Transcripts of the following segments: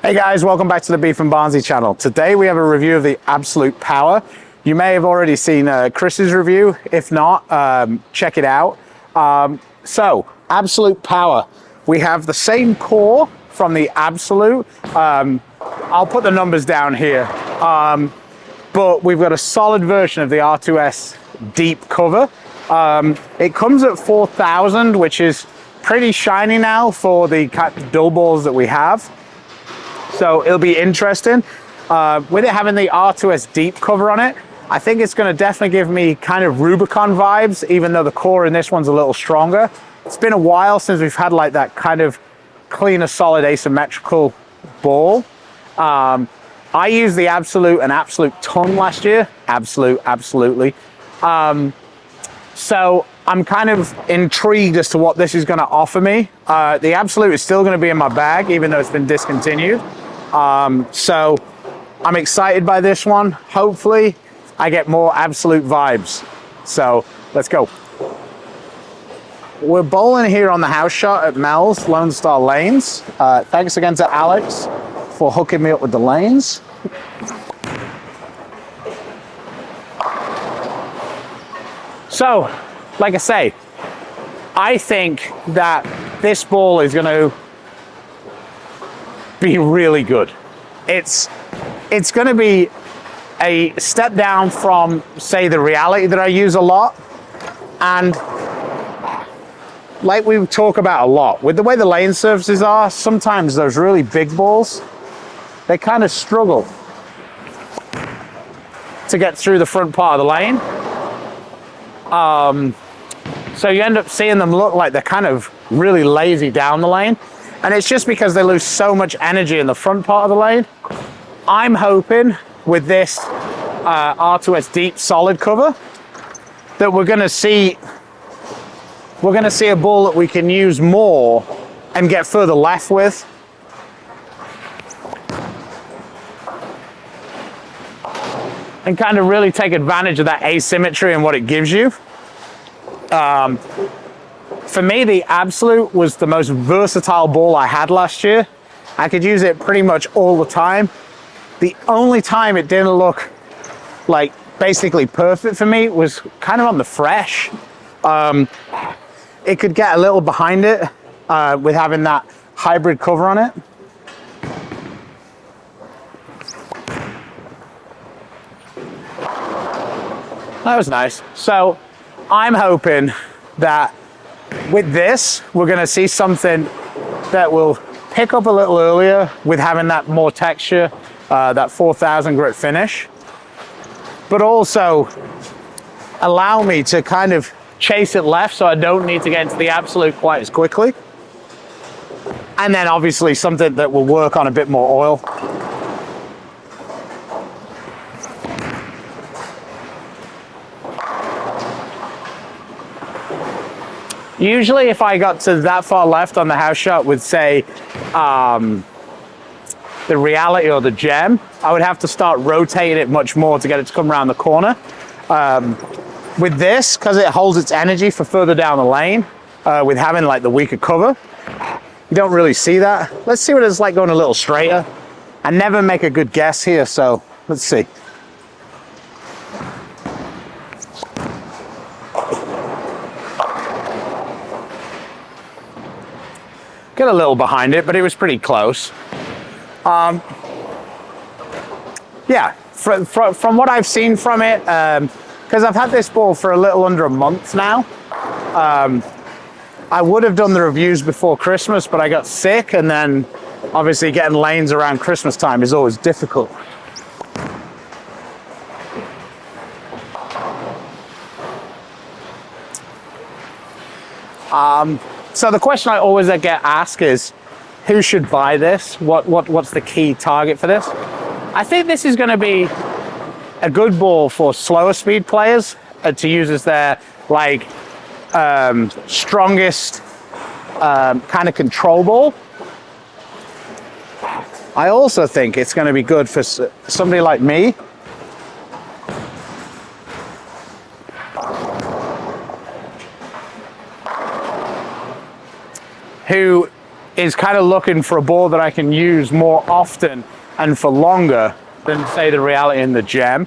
Hey guys, welcome back to the BArnzy channel. Today we have a review of the Absolute Power. You may have already seen Chris's review. If not, check it out. So, Absolute Power. We have the same core from the Absolute. I'll put the numbers down here. But we've got a solid version of the R2S deep cover. It comes at 4,000, which is pretty shiny now for the dull balls that we have. So it'll be interesting. With it having the R2S deep cover on it, I think it's going to definitely give me kind of Rubicon vibes, even though the core in this one's a little stronger. It's been a while since we've had like that kind of cleaner, solid asymmetrical ball. I used the Absolute and Absolute ton last year. Absolutely. So I'm kind of intrigued as to what this is going to offer me. The Absolute is still going to be in my bag, even though it's been discontinued. So I'm excited by this one. Hopefully I get more Absolute vibes. So let's go. We're bowling here on the house shot at Mel's Lone Star Lanes. Thanks again to Alex for hooking me up with the lanes. So, like I say, I think that this ball is going to be really good. It's going to be a step down from, say, the Reality that I use a lot. And like we talk about a lot, with the way the lane surfaces are, sometimes those really big balls, they kind of struggle to get through the front part of the lane. So you end up seeing them look like they're kind of really lazy down the lane. And it's just because they lose so much energy in the front part of the lane. I'm hoping with this R2S deep solid cover that we're going to see a ball that we can use more and get further left with. And kind of really take advantage of that asymmetry and what it gives you. For me, the Absolute was the most versatile ball I had last year. I could use it pretty much all the time. The only time it didn't look like basically perfect for me was kind of on the fresh. It could get a little behind it with having that hybrid cover on it. That was nice. So I'm hoping that with this, we're going to see something that will pick up a little earlier with having that more texture, that 4,000 grit finish, but also allow me to kind of chase it left so I don't need to get into the Absolute quite as quickly. And then obviously something that will work on a bit more oil. Usually if I got to that far left on the house shot with, say, the Reality or the Gem, I would have to start rotating it much more to get it to come around the corner. With this, because it holds its energy for further down the lane, with having like the weaker cover, you don't really see that. Let's see what it's like going a little straighter. I never make a good guess here, so let's see. Get a little behind it, but it was pretty close. Yeah, from what I've seen from it, because I've had this ball for a little under a month now. I would have done the reviews before Christmas, but I got sick, and then obviously getting lanes around Christmas time is always difficult. So the question I always get asked is, who should buy this? What's the key target for this? I think this is going to be a good ball for slower speed players to use as their like strongest kind of control ball. I also think it's going to be good for somebody like me who is kind of looking for a ball that I can use more often and for longer than, say, the Reality and the Gem.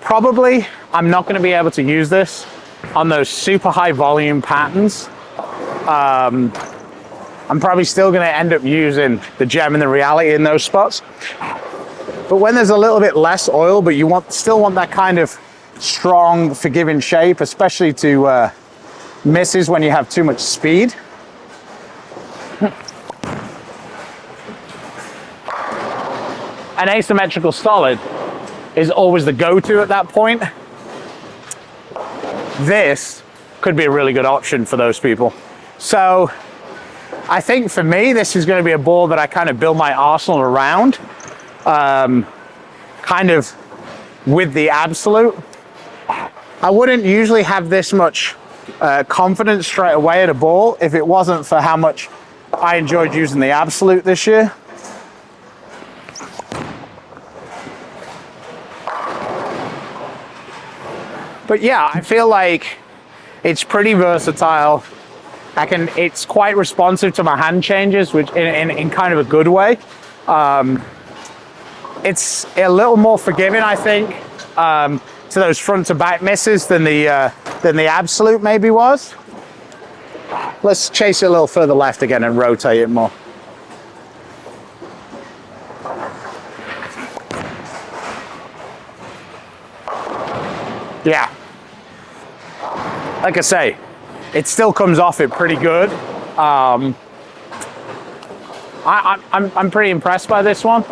Probably, I'm not going to be able to use this on those super high volume patterns. I'm probably still going to end up using the Gem and the Reality in those spots. But when there's a little bit less oil, but you still want that kind of strong, forgiving shape, especially to misses when you have too much speed. An asymmetrical solid is always the go-to at that point. This could be a really good option for those people. So I think for me, this is going to be a ball that I kind of build my arsenal around, kind of with the Absolute. I wouldn't usually have this much confidence straight away at a ball if it wasn't for how much I enjoyed using the Absolute this year. But yeah, I feel like it's pretty versatile. It's quite responsive to my hand changes, which in kind of a good way. It's a little more forgiving, I think, to those front to back misses than the Absolute maybe was. Let's chase it a little further left again and rotate it more. Yeah. Like I say, it still comes off it pretty good. I'm pretty impressed by this one.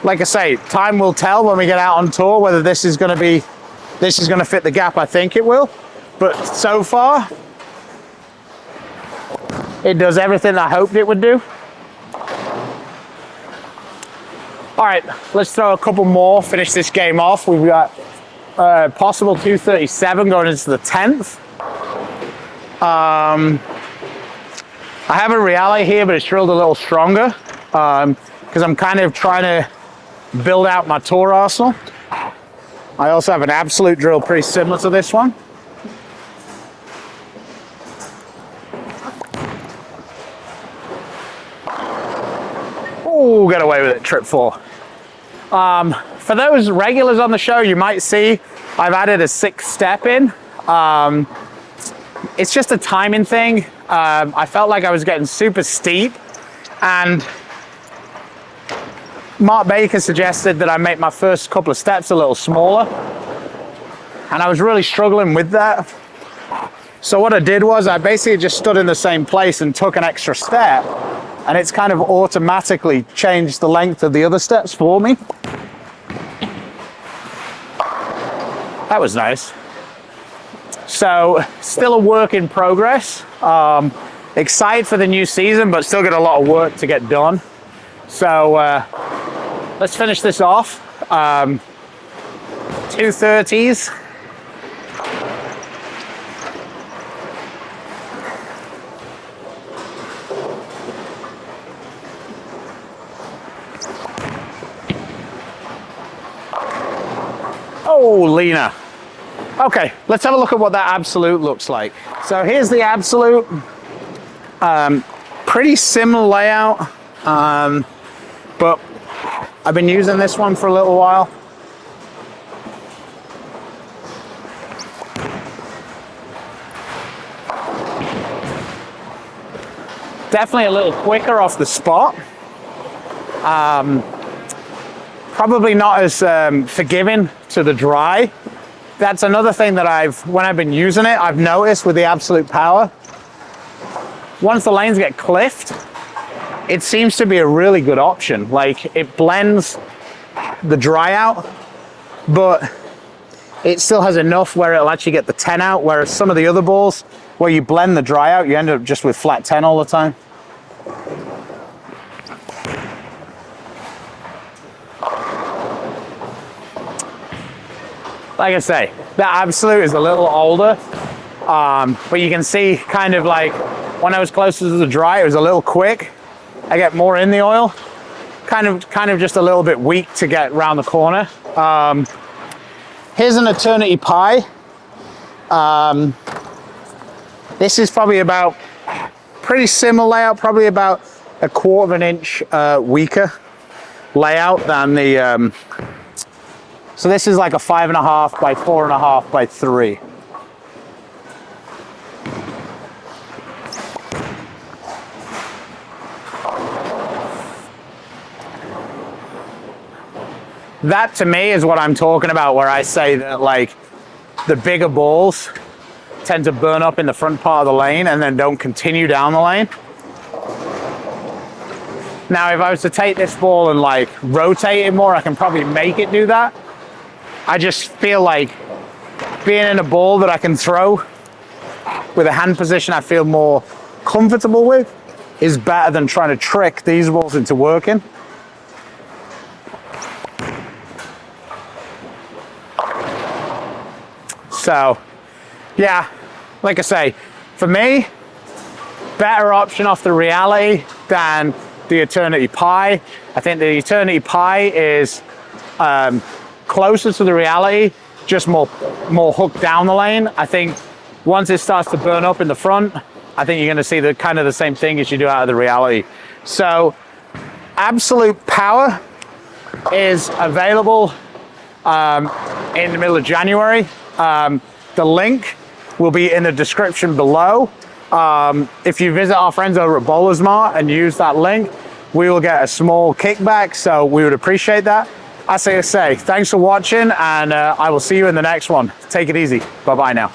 Like I say, time will tell when we get out on tour whether this is going to fit the gap. I think it will. But so far, it does everything I hoped it would do. All right, let's throw a couple more, finish this game off. We've got possible 237 going into the 10th. I have a Reality here, but it's drilled a little stronger because I'm kind of trying to build out my tour arsenal. I also have an Absolute drill pretty similar to this one. Oh, got away with it, trip 4. For those regulars on the show, you might see I've added a 6th step in. It's just a timing thing. I felt like I was getting super steep, and Mark Baker suggested that I make my first couple of steps a little smaller, and I was really struggling with that. So what I did was I basically just stood in the same place and took an extra step, and it's kind of automatically changed the length of the other steps for me. That was nice. So still a work in progress. Excited for the new season, but still got a lot of work to get done. So let's finish this off. 230s. Oh, Lena. Okay, let's have a look at what that Absolute looks like. So here's the Absolute. Pretty similar layout, but I've been using this one for a little while. Definitely a little quicker off the spot. Probably not as forgiving to the dry. That's another thing that when I've been using it, I've noticed with the Absolute Power. Once the lanes get cliffed, it seems to be a really good option. Like, it blends the dry out, but it still has enough where it'll actually get the 10 out, whereas some of the other balls, where you blend the dry out, you end up just with flat 10 all the time. Like I say, the Absolute is a little older, but you can see kind of like when I was closer to the dry, it was a little quick. I get more in the oil, kind of just a little bit weak to get around the corner. Here's an Eternity Pie. This is probably about pretty similar layout, probably about a 1/4 of an inch weaker layout than the, so this is like a 5.5 by 4.5 by 3. That to me is what I'm talking about, where I say that like the bigger balls tend to burn up in the front part of the lane and then don't continue down the lane. Now, if I was to take this ball and like rotate it more, I can probably make it do that. I just feel like being in a ball that I can throw with a hand position I feel more comfortable with is better than trying to trick these balls into working. So, yeah, like I say, for me, better option off the Reality than the Eternity Pi. I think the Eternity Pi is closer to the Reality, just more hooked down the lane. I think once it starts to burn up in the front, I think you're going to see the kind of the same thing as you do out of the Reality. So, Absolute Power is available in the middle of January. The link will be in the description below. If you visit our friends over at BowlersMart and use that link, we will get a small kickback, so we would appreciate that. As I say, thanks for watching, and I will see you in the next one. Take it easy. Bye-bye now.